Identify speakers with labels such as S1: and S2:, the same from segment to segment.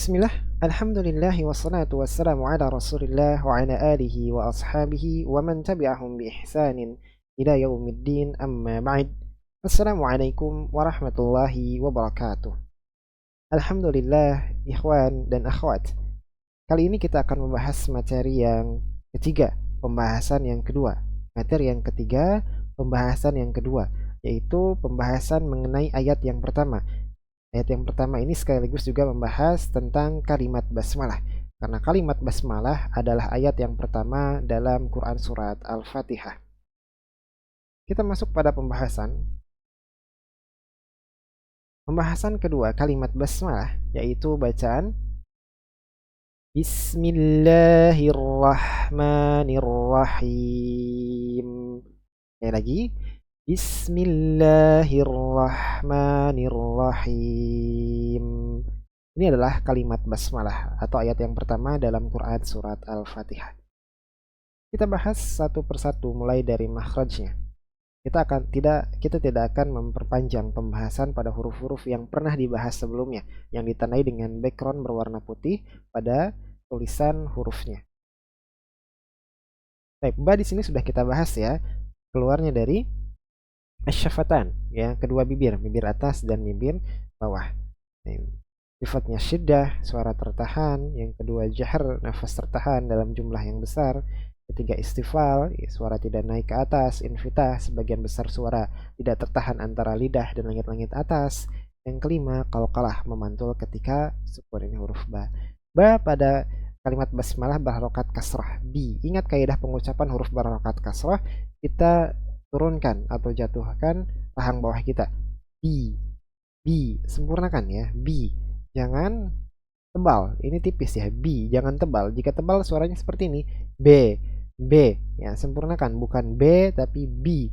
S1: Bismillah, alhamdulillah wassalatu wassalamu ala rasulillah wa ala alihi wa ashabihi wa man tabi'ahum bi ihsanin ila yaumiddin amma ba'd. Assalamualaikum warahmatullahi wabarakatuh. Alhamdulillah, ikhwan dan akhwat. Kali ini kita akan membahas materi yang ketiga, pembahasan yang kedua. Materi yang ketiga, pembahasan yang kedua, yaitu pembahasan mengenai ayat yang pertama. Ayat yang pertama ini sekaligus juga membahas tentang kalimat basmalah. Karena kalimat basmalah adalah ayat yang pertama dalam Quran Surat Al-Fatihah. Kita masuk pada pembahasan. Pembahasan kedua kalimat basmalah, yaitu bacaan Bismillahirrahmanirrahim. Sekali lagi. Bismillahirrahmanirrahim. Ini adalah kalimat basmalah atau ayat yang pertama dalam Quran Surat Al-Fatihah. Kita bahas satu persatu mulai dari makhrajnya. Kita tidak akan memperpanjang pembahasan pada huruf-huruf yang pernah dibahas sebelumnya, yang ditandai dengan background berwarna putih pada tulisan hurufnya. Baik, ba di sini sudah kita bahas ya, keluarnya dari asyafatan, ya, kedua bibir atas dan bibir bawah. Sifatnya syiddah, suara tertahan. Yang kedua jahr, nafas tertahan dalam jumlah yang besar. Ketiga istifal, suara tidak naik ke atas. Infitah, sebagian besar suara tidak tertahan antara lidah dan langit-langit atas. Yang kelima qalqalah, memantul ketika sukun. Ini huruf ba. Ba pada kalimat basmalah berharokat kasrah. Bi, ingat kaidah pengucapan huruf berharokat kasrah, kita turunkan atau jatuhkan rahang bawah kita. B, sempurnakan ya. B, jangan tebal. Ini tipis ya. B, jangan tebal. Jika tebal suaranya seperti ini. B, ya, sempurnakan, bukan B tapi B.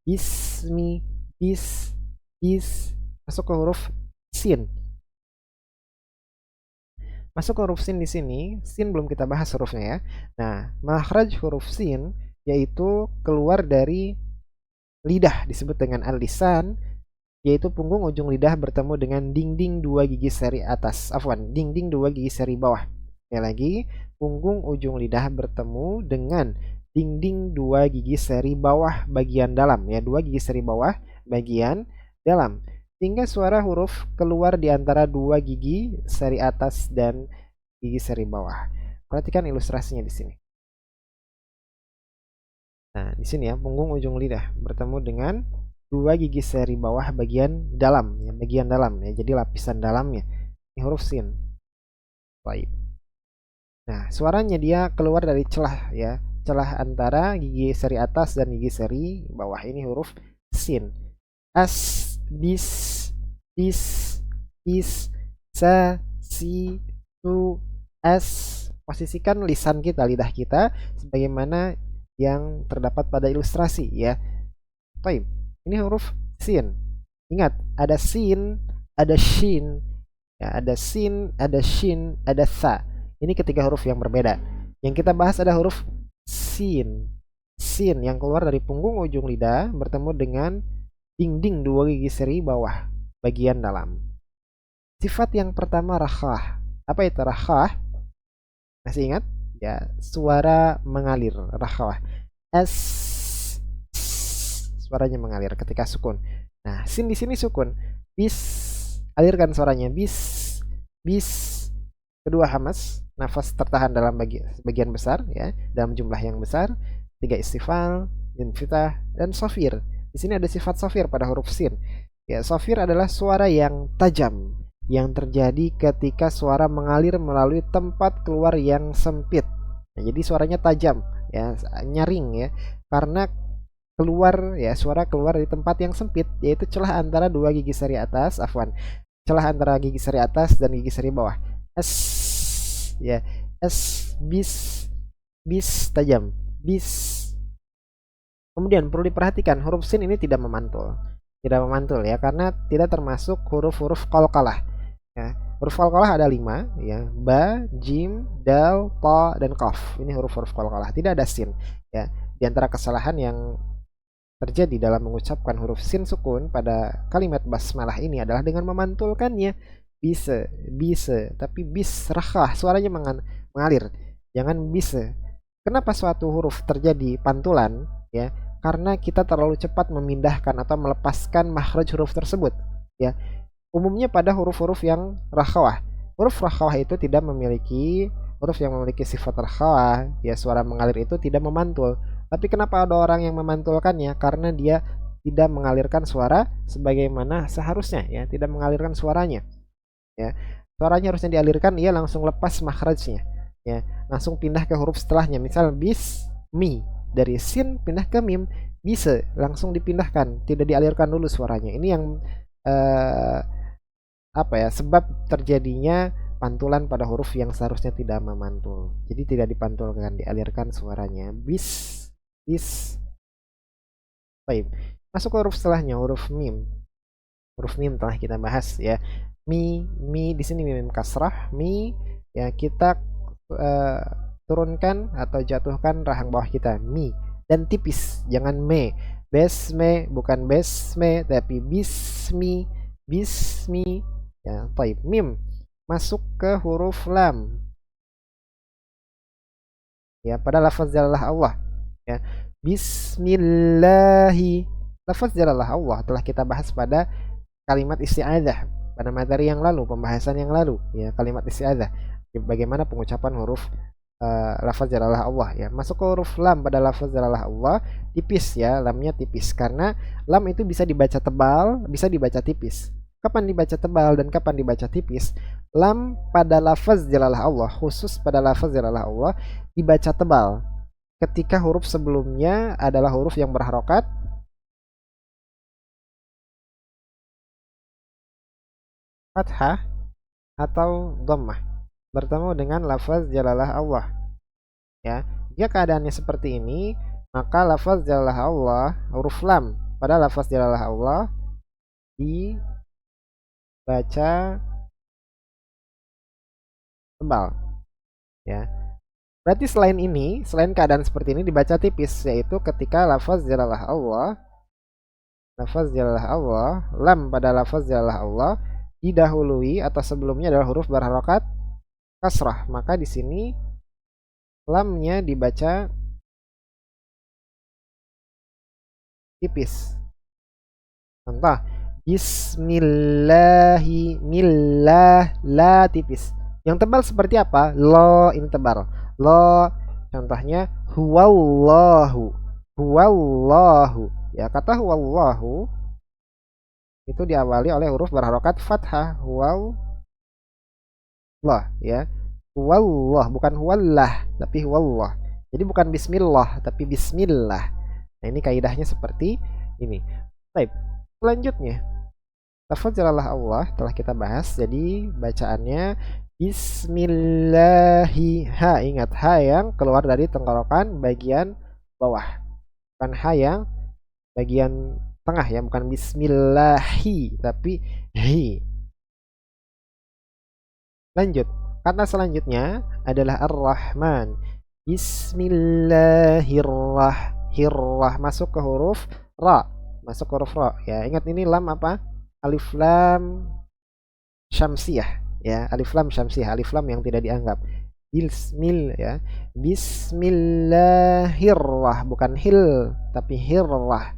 S1: Bismi, bis, masuk ke huruf sin. Masuk ke huruf sin di sini. Sin belum kita bahas hurufnya ya. Nah, makhraj huruf sin yaitu keluar dari lidah, disebut dengan al-lisan, yaitu punggung ujung lidah bertemu dengan dinding dua gigi seri atas. Dinding dua gigi seri bawah. Sekali lagi, punggung ujung lidah bertemu dengan dinding dua gigi seri bawah bagian dalam ya, dua gigi seri bawah bagian dalam. Sehingga suara huruf keluar di antara dua gigi seri atas dan gigi seri bawah. Perhatikan ilustrasinya di sini. Nah, di sini ya, punggung ujung lidah bertemu dengan dua gigi seri bawah bagian dalam ya, jadi lapisan dalamnya. Ini huruf sin. Baik. Nah, suaranya dia keluar dari celah ya, celah antara gigi seri atas dan gigi seri bawah. Ini huruf sin. As, bis, sa, si, su, as. Posisikan lisan kita, lidah kita sebagaimana yang terdapat pada ilustrasi ya. Baik, ini huruf sin. Ingat, ada sin, ada shin, ya, ada sin, ada shin, ada sa. Ini ketiga huruf yang berbeda. Yang kita bahas ada huruf sin. Sin yang keluar dari punggung ujung lidah bertemu dengan dinding dua gigi seri bawah bagian dalam. Sifat yang pertama rakhah. Apa itu rakhah? Masih ingat? Ya, suara mengalir, rakhawah. S, suaranya mengalir ketika sukun. Nah, sin di sini sukun. Bis, alirkan suaranya. Bis. Kedua hamas, nafas tertahan dalam bagian besar ya, dalam jumlah yang besar. Tiga istifal, infitah, dan sofir. Di sini ada sifat sofir pada huruf sin. Ya, sofir adalah suara yang tajam yang terjadi ketika suara mengalir melalui tempat keluar yang sempit. Nah, jadi suaranya tajam ya, nyaring ya, karena keluar ya, suara keluar dari tempat yang sempit, yaitu celah antara dua gigi seri atas, celah antara gigi seri atas dan gigi seri bawah. S ya, S, bis tajam, bis. Kemudian perlu diperhatikan huruf sin ini tidak memantul ya, karena tidak termasuk huruf-huruf qalqalah ya. Huruf qalqalah ada 5 ya, ba, jim, dal, ta, dan qaf. Ini huruf-huruf qalqalah, tidak ada sin ya. Di antara kesalahan yang terjadi dalam mengucapkan huruf sin sukun pada kalimat basmalah ini adalah dengan memantulkannya. bisa, bisa, tapi bis rakhah, suaranya mengalir. Jangan bisa. Kenapa suatu huruf terjadi pantulan? Ya, karena kita terlalu cepat memindahkan atau melepaskan makhraj huruf tersebut. Ya, umumnya pada huruf-huruf yang rakhawah. Huruf rakhawah itu tidak memiliki huruf yang memiliki sifat rakhawah. Ya, suara mengalir itu tidak memantul. Tapi kenapa ada orang yang memantulkannya? Karena dia tidak mengalirkan suara sebagaimana seharusnya, ya, tidak mengalirkan suaranya. Ya, suaranya harusnya dialirkan, ia langsung lepas makhrajnya, ya, langsung pindah ke huruf setelahnya. Misal bis mi, dari sin pindah ke mim, bisa langsung dipindahkan, tidak dialirkan dulu suaranya. Ini yang apa ya, sebab terjadinya pantulan pada huruf yang seharusnya tidak memantul. Jadi tidak dipantulkan, dialirkan suaranya. Bis. Baik. Masuk ke huruf setelahnya, huruf mim. Huruf mim telah kita bahas, ya. Mi di sini mim kasrah, mi, ya, kita turunkan atau jatuhkan rahang bawah kita, mi, dan tipis, jangan me. Besme bukan besme tapi bismi, ya. Baik, mim masuk ke huruf lam, ya, pada lafaz jalalah Allah, ya. Bismillahi, lafaz jalalah Allah telah kita bahas pada kalimat isti'adzah pada materi yang lalu, pembahasan yang lalu, ya, kalimat isti'adzah, bagaimana pengucapan huruf lafaz jalalah Allah, ya. Masuk ke huruf lam pada lafaz jalalah Allah, tipis, ya, lamnya tipis karena lam itu bisa dibaca tebal, bisa dibaca tipis. Kapan dibaca tebal dan kapan dibaca tipis? Lam pada lafaz jalalah Allah, khusus pada lafaz jalalah Allah, dibaca tebal ketika huruf sebelumnya adalah huruf yang berharokat fathah atau dhammah bertemu dengan lafaz jalalah Allah, ya. Jika keadaannya seperti ini, maka lafaz jalalah Allah, huruf lam pada lafaz jalalah Allah dibaca tebal, ya. Berarti selain ini, selain keadaan seperti ini dibaca tipis, yaitu ketika lafaz jalalah Allah, lam pada lafaz jalalah Allah didahului atau sebelumnya adalah huruf berharokat kasrah, maka di sini lamnya dibaca tipis. Contoh, bismillahi, millah, la, tipis. Yang tebal seperti apa? Lo, ini tebal. Lo, contohnya huwallahu, ya. Kata huwallahu itu diawali oleh huruf berharokat fathah, huwallah, ya. Huwallah, bukan huwallah tapi huwallah. Jadi bukan bismillah tapi bismillah. Nah, ini kaidahnya seperti ini. Baik, selanjutnya lafaz jalalah Allah telah kita bahas. Jadi bacaannya bismillahi, ha, ingat, ha yang keluar dari tenggorokan bagian bawah, bukan ha yang bagian tengah, ya, bukan bismillahi tapi hi. Lanjut, kata selanjutnya adalah ar-Rahman. Bismillahirrahmanirrahim, masuk ke huruf ra, ya. Ingat ini lam apa? Alif lam syamsiyah, ya, alif lam syamsiyah, alif lam yang tidak dianggap. Ya. Bismillahirrah, bukan hil tapi hirrah,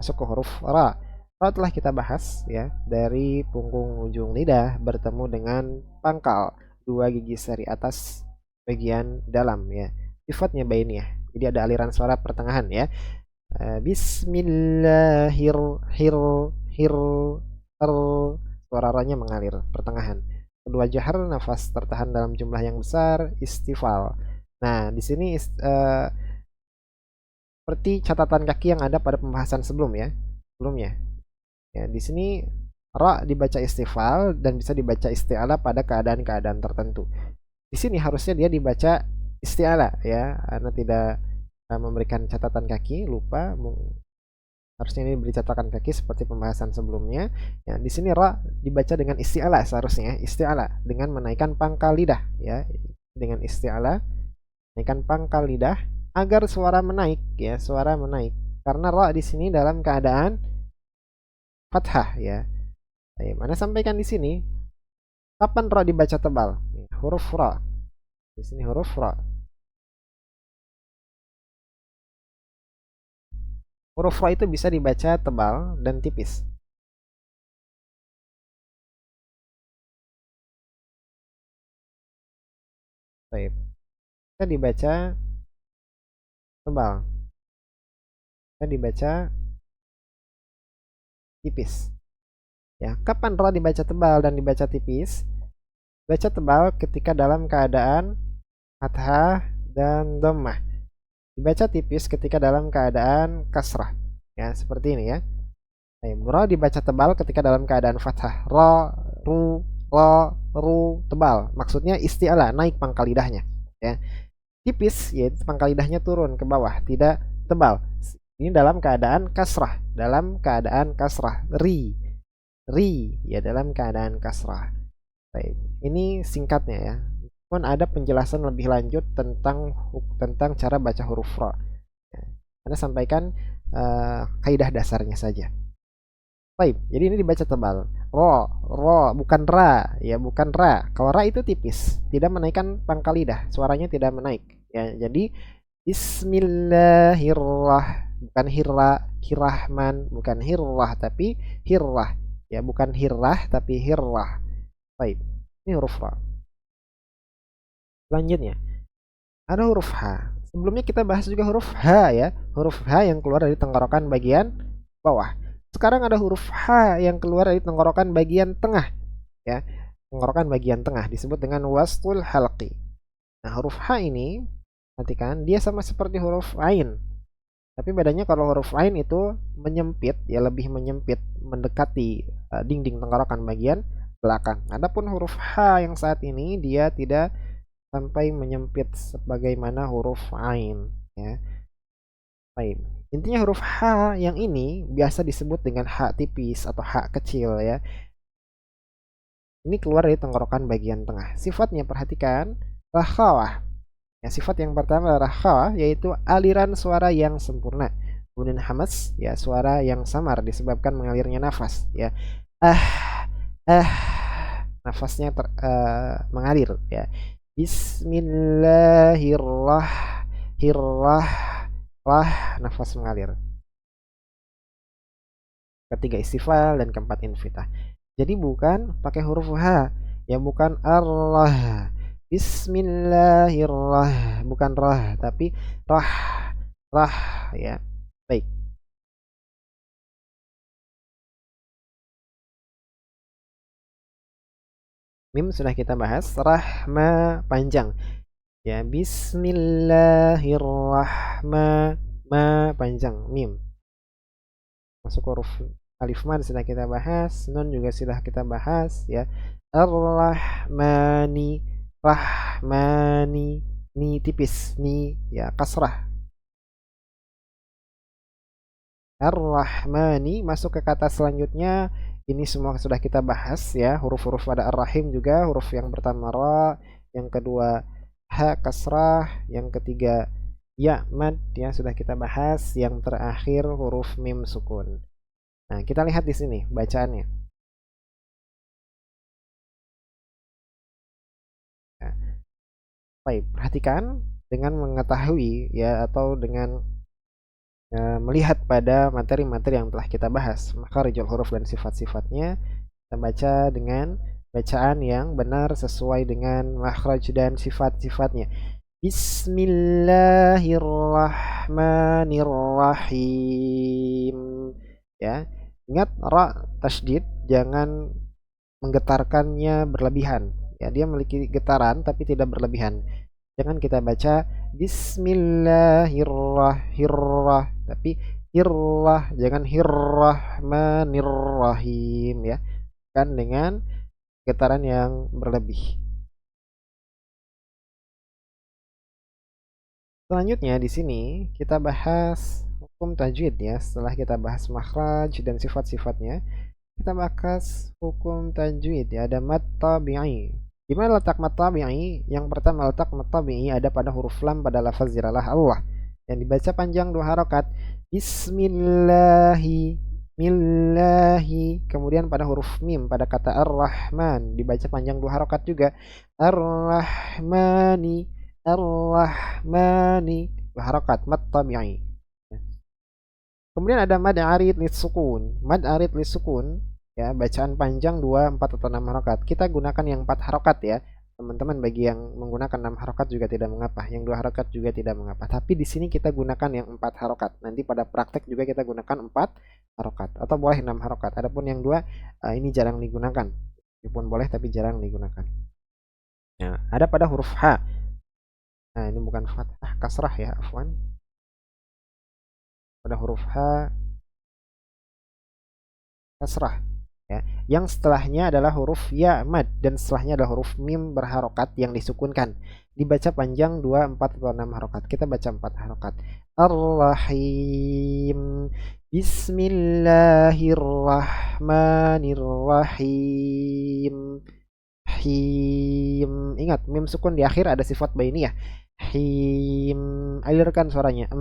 S1: masuk ke huruf ra. Ra telah kita bahas, ya, dari punggung ujung lidah bertemu dengan pangkal, dua gigi seri atas bagian dalam, ya. Sifatnya bainiyah, jadi ada aliran suara pertengahan, ya. Suara ra-nya mengalir pertengahan. Kedua jahar, nafas tertahan dalam jumlah yang besar, istifal. Nah, di sini seperti catatan kaki yang ada pada pembahasan sebelumnya. Ya, di sini ra dibaca istifal dan bisa dibaca isti'ala pada keadaan-keadaan tertentu. Di sini harusnya dia dibaca isti'ala, ya. Anda tidak memberikan catatan kaki, lupa. Harusnya ini diberi catatan kaki seperti pembahasan sebelumnya. Ya, di sini ra dibaca dengan isti'ala, seharusnya isti'ala dengan menaikkan pangkal lidah, ya. Dengan isti'ala naikkan pangkal lidah agar suara menaik, ya, suara menaik. Karena ra di sini dalam keadaan fathah, ya. Baik, mana sampaikan di sini Kapan ra dibaca tebal? Huruf ra. Di sini huruf ra. Huruf ra itu bisa dibaca tebal dan tipis. Baik. Bisa dibaca tebal. Bisa dibaca tipis. Ya, kapan ra dibaca tebal dan dibaca tipis? Baca tebal ketika dalam keadaan fathah dan dhammah. Dibaca tipis ketika dalam keadaan kasrah. Ya, seperti ini ya. Ra dibaca tebal ketika dalam keadaan fathah. Ra, ru, la, ru, tebal. Maksudnya isti'ala, naik pangkal lidahnya. Ya. Tipis, yaitu pangkal lidahnya turun ke bawah, tidak tebal. Ini dalam keadaan kasrah. Dalam keadaan kasrah. Ri, ya dalam keadaan kasrah. Baik, ini singkatnya ya. Pun ada penjelasan lebih lanjut tentang cara baca huruf ra. Ya, Anda sampaikan kaidah dasarnya saja. Baik, jadi ini dibaca tebal. Ro, bukan ra, ya bukan ra. Kalau ra itu tipis, tidak menaikkan pangkal lidah, suaranya tidak menaik. Ya, jadi Bismillahirrah, bukan hirrahman, bukan hirrah tapi hirrah. Ya, bukan hirrah tapi hirrah. Baik, ini huruf ra. Selanjutnya, ada huruf H. Sebelumnya kita bahas juga huruf H ya. Huruf H yang keluar dari tenggorokan bagian bawah. Sekarang ada huruf H yang keluar dari tenggorokan bagian tengah ya. Tenggorokan bagian tengah disebut dengan wastul halqi. Nah, huruf H ini perhatikan dia sama seperti huruf Ain. Tapi bedanya kalau huruf Ain itu menyempit, ya lebih menyempit, mendekati dinding tenggorokan bagian belakang. Adapun huruf H yang saat ini dia tidak sampai menyempit sebagaimana huruf Ain ya. Baik. Intinya huruf H yang ini biasa disebut dengan H tipis atau H kecil ya. Ini keluar dari tenggorokan bagian tengah. Sifatnya perhatikan rakhawah. Ya, sifat yang pertama rakhawah yaitu aliran suara yang sempurna. Kemudian hamas ya suara yang samar disebabkan mengalirnya nafas ya. Ah nafasnya mengalir ya. Bismillahirrahmanirrahim. Nafas mengalir. Ketiga istifal dan keempat infitah. Jadi bukan pakai huruf H, ya bukan Allah. Bismillahirrahmanirrahim, bukan rah, tapi rah ya. Baik. Mim sudah kita bahas, rahma panjang. Ya, bismillahirrahmanirrahim, panjang mim. Masuk huruf alif mad sudah kita bahas, nun juga sudah kita bahas ya. Ar-Rahmani, rahmani, ni tipis, ni ya kasrah. Ar-Rahmani masuk ke kata selanjutnya. Ini semua sudah kita bahas ya. Huruf-huruf pada Ar-Rahim juga, huruf yang pertama ra, yang kedua ha kasrah, yang ketiga ya mad ya sudah kita bahas, yang terakhir huruf mim sukun. Nah, kita lihat di sini bacaannya. Nah, baik, perhatikan dengan mengetahui ya atau dengan melihat pada materi-materi yang telah kita bahas, makharijul huruf dan sifat-sifatnya, kita baca dengan bacaan yang benar sesuai dengan makhraj dan sifat-sifatnya. Bismillahirrahmanirrahim. Ya, ingat ra tasydid jangan menggetarkannya berlebihan. Ya, dia memiliki getaran tapi tidak berlebihan. Jangan kita baca Bismillahirrahmanirrahim tapi hirrah, jangan hirrahmanirrahim ya. Kan dengan getaran yang berlebih. Selanjutnya di sini kita bahas hukum tajwid ya. Setelah kita bahas makhraj dan sifat-sifatnya, kita bahas hukum tajwid ya. Ada mad tabi'i. Di mana letak mad tabi'i? Yang pertama letak mad tabi'i ada pada huruf lam pada lafaz jalalah Allah yang dibaca panjang 2 harokat. Bismillahi Bismillahi. Kemudian pada huruf mim pada kata Ar-Rahman dibaca panjang 2 harokat juga. Ar-Rahmani, Ar-Rahmani, 2 harokat mad tabi'i. Kemudian ada mad arid sukun. Mad arid sukun ya, bacaan panjang 2, 4 atau 6 harokat. Kita gunakan yang 4 harokat ya. Teman-teman bagi yang menggunakan 6 harokat juga tidak mengapa, yang 2 harokat juga tidak mengapa. Tapi di sini kita gunakan yang 4 harokat. Nanti pada praktek juga kita gunakan 4 harokat atau boleh 6 harokat. Adapun yang 2 ini jarang digunakan. Meskipun boleh tapi jarang digunakan. Ya, ada pada huruf H. Nah, ini bukan fathah, kasrah ya, afwan. Pada huruf H kasrah ya. Yang setelahnya adalah huruf ya mad dan setelahnya adalah huruf mim berharokat yang disukunkan. Dibaca panjang 2, 4 atau 6 harokat. Kita baca 4 harokat. Ar-Rahim. Bismillahirrahmanirrahim. Him. Ingat, mim sukun di akhir ada sifat bainiyah. Him. Alirkan suaranya.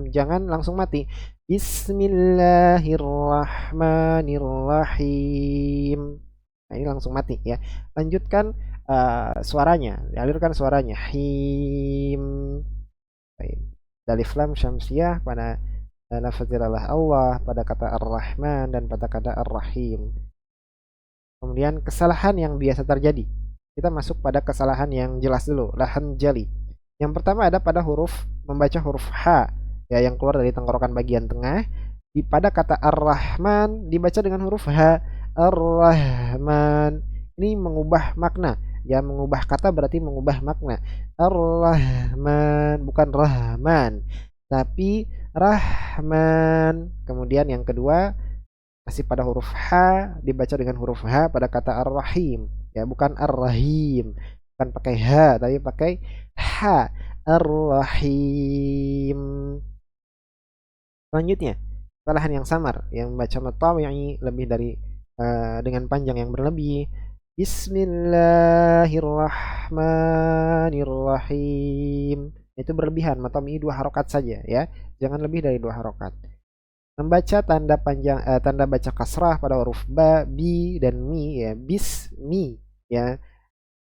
S1: Jangan langsung mati. Bismillahirrahmanirrahim. Nah, ini langsung mati ya. Lanjutkan suaranya. Alirkan suaranya. Him. Baik. Alif lam syamsiyah pada lafazillah Allah, pada kata Ar-Rahman dan pada kata Ar-Rahim. Kemudian kesalahan yang biasa terjadi. Kita masuk pada kesalahan yang jelas dulu, lahan jali. Yang pertama ada pada huruf membaca huruf H ya, yang keluar dari tenggorokan bagian tengah. Pada kata Ar-Rahman dibaca dengan huruf H. Ar-Rahman. Ini mengubah makna. Ya, mengubah kata berarti mengubah makna. Ar-Rahman, bukan Rahman, tapi Rahman. Kemudian yang kedua masih pada huruf H, dibaca dengan huruf H pada kata Ar-Rahim ya, bukan Ar-Rahim, bukan pakai H tapi pakai H. Ar-Rahim. Selanjutnya kesalahan yang samar yang membaca matawi lebih dari dengan panjang yang berlebih. Bismillahirrahmanirrahim. Itu berlebihan, matawi 2 harokat saja ya, jangan lebih dari 2 harokat. Membaca tanda panjang tanda baca kasrah pada huruf ba, bi dan mi ya, bismi ya,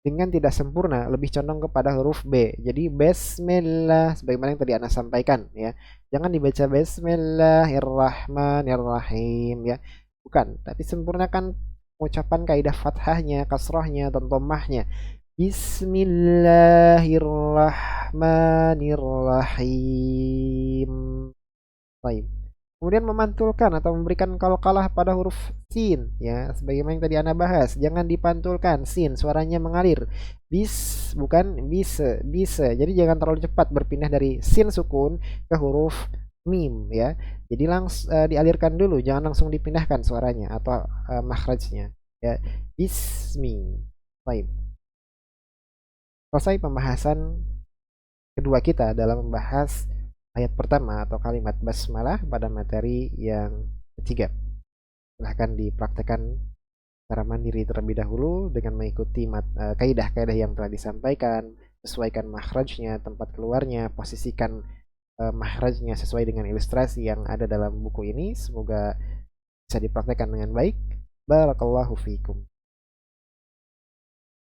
S1: dengan tidak sempurna lebih condong kepada huruf B. Jadi bismillah sebagaimana yang tadi Ana sampaikan ya. Jangan dibaca bismillahirrahmanirrahim ya. Bukan, tapi sempurnakan ucapan kaidah fathahnya, kasrahnya dan dhammahnya. Bismillahirrahmanirrahim. Baik. Kemudian memantulkan atau memberikan qalqalah pada huruf sin ya, sebagaimana yang tadi Anda bahas, jangan dipantulkan sin, suaranya mengalir. Bis bukan bisa, bisa. Jadi jangan terlalu cepat berpindah dari sin sukun ke huruf mim ya. Jadi langsung dialirkan dulu, jangan langsung dipindahkan suaranya atau makhrajnya ya. Bismi. Baik. Selesai pembahasan kedua kita dalam membahas ayat pertama atau kalimat basmalah pada materi yang ketiga. Silahkan dipraktekkan secara mandiri terlebih dahulu dengan mengikuti kaidah-kaidah yang telah disampaikan, sesuaikan makhrajnya, tempat keluarnya, posisikan makhrajnya sesuai dengan ilustrasi yang ada dalam buku ini. Semoga bisa dipraktekkan dengan baik. Barakallahu fiikum.